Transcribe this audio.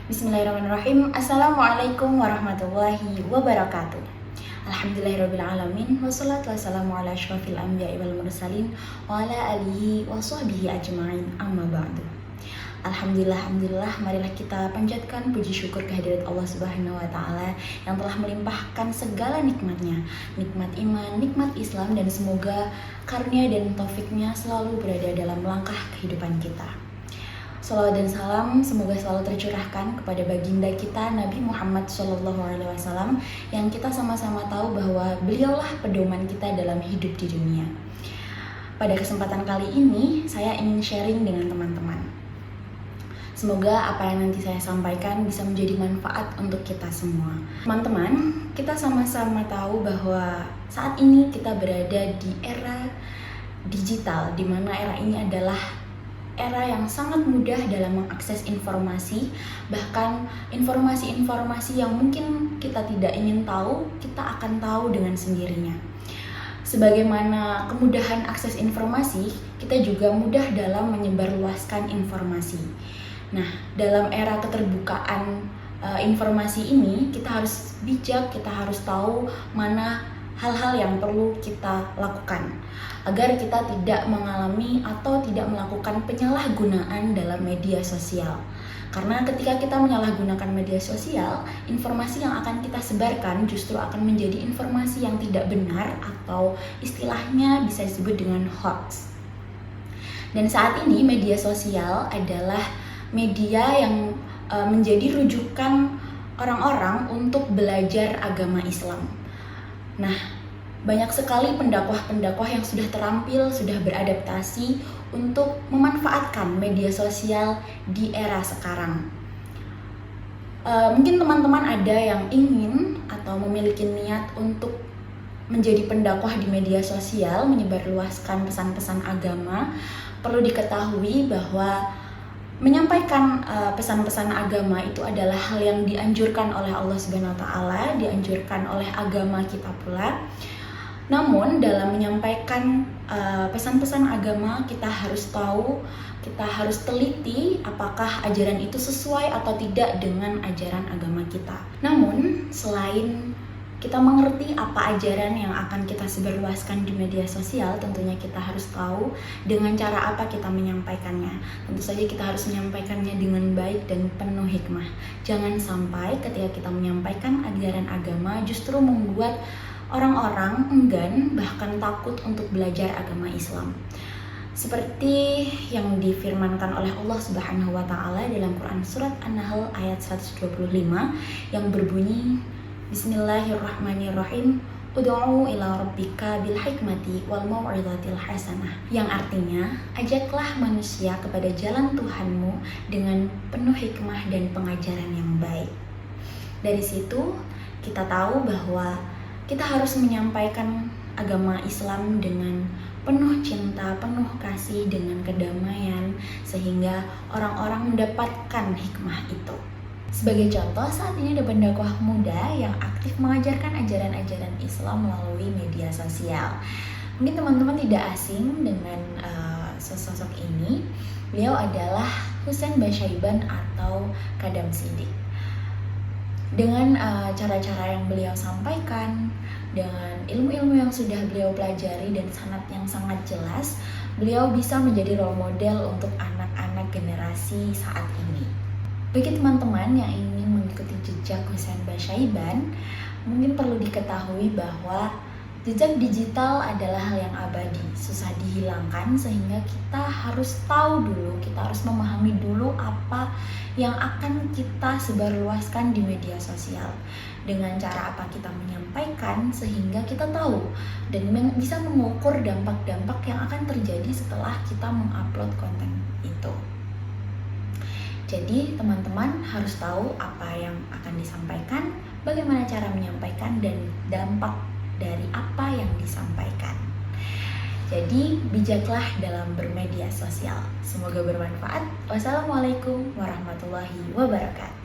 Bismillahirrahmanirrahim. Assalamualaikum warahmatullahi wabarakatuh. Alhamdulillahirrabbilalamin. Wassalatu wassalamu ala asyrafil anbiya'i wal mursalin wa ala alihi wa sahbihi ajma'in, amma ba'du. Alhamdulillah, marilah kita panjatkan puji syukur kehadirat Allah Subhanahu wa Ta'ala yang telah melimpahkan segala nikmatnya, nikmat iman, nikmat Islam, dan semoga karunia dan taufiknya selalu berada dalam langkah kehidupan kita. Salawat dan salam semoga selalu tercurahkan kepada baginda kita Nabi Muhammad SAW, yang kita sama-sama tahu bahwa beliaulah pedoman kita dalam hidup di dunia. Pada kesempatan kali ini saya ingin sharing dengan teman-teman. Semoga apa yang nanti saya sampaikan bisa menjadi manfaat untuk kita semua. Teman-teman, kita sama-sama tahu bahwa saat ini kita berada di era digital, di mana era ini adalah era yang sangat mudah dalam mengakses informasi. Bahkan informasi-informasi yang mungkin kita tidak ingin tahu, kita akan tahu dengan sendirinya. Sebagaimana kemudahan akses informasi, kita juga mudah dalam menyebarluaskan informasi. Nah, dalam era keterbukaan informasi ini, kita harus bijak, kita harus tahu mana hal-hal yang perlu kita lakukan agar kita tidak mengalami atau tidak melakukan penyalahgunaan dalam media sosial. Karena ketika kita menyalahgunakan media sosial, informasi yang akan kita sebarkan justru akan menjadi informasi yang tidak benar atau istilahnya bisa disebut dengan hoax. Dan saat ini media sosial adalah media yang menjadi rujukan orang-orang untuk belajar agama Islam. Nah, banyak sekali pendakwah-pendakwah yang sudah terampil, sudah beradaptasi untuk memanfaatkan media sosial di era sekarang. Mungkin teman-teman ada yang ingin atau memiliki niat untuk menjadi pendakwah di media sosial, menyebarluaskan pesan-pesan agama. Perlu diketahui bahwa menyampaikan pesan-pesan agama itu adalah hal yang dianjurkan oleh Allah Subhanahu wa Ta'ala, dianjurkan oleh agama kita pula. Namun dalam menyampaikan pesan-pesan agama, kita harus tahu, kita harus teliti apakah ajaran itu sesuai atau tidak dengan ajaran agama kita. Namun selain kita mengerti apa ajaran yang akan kita sebarluaskan di media sosial, tentunya kita harus tahu dengan cara apa kita menyampaikannya. Tentu saja kita harus menyampaikannya dengan baik dan penuh hikmah. Jangan sampai ketika kita menyampaikan ajaran agama justru membuat orang-orang enggan bahkan takut untuk belajar agama Islam. Seperti yang difirmankan oleh Allah Subhanahu wa Ta'ala dalam Quran surat An-Nahl ayat 125 yang berbunyi, Bismillahirrahmanirrahim, Ud'u ila rabbika bil hikmati wal mau'izatil hasanah, yang artinya ajaklah manusia kepada jalan Tuhanmu dengan penuh hikmah dan pengajaran yang baik. Dari situ kita tahu bahwa kita harus menyampaikan agama Islam dengan penuh cinta, penuh kasih, dengan kedamaian, sehingga orang-orang mendapatkan hikmah itu. Sebagai contoh, saat ini ada pendakwah muda yang aktif mengajarkan ajaran-ajaran Islam melalui media sosial. Mungkin teman-teman tidak asing dengan sosok ini. Beliau adalah Husain Basyaiban atau Kadam Siddiq. Dengan cara-cara yang beliau sampaikan, dengan ilmu-ilmu yang sudah beliau pelajari dan sanad yang sangat jelas, beliau bisa menjadi role model untuk anak-anak generasi saat ini. Bagi teman-teman yang ingin mengikuti jejak Husain Basyaiban, mungkin perlu diketahui bahwa jejak digital adalah hal yang abadi, susah dihilangkan, sehingga kita harus tahu dulu, kita harus memahami dulu apa yang akan kita sebarluaskan di media sosial. Dengan cara apa kita menyampaikan, sehingga kita tahu dan bisa mengukur dampak-dampak yang akan terjadi setelah kita mengupload konten itu. Jadi teman-teman harus tahu apa yang akan disampaikan, bagaimana cara menyampaikan, dan dampak dari apa yang disampaikan. Jadi bijaklah dalam bermedia sosial. Semoga bermanfaat. Wassalamualaikum warahmatullahi wabarakatuh.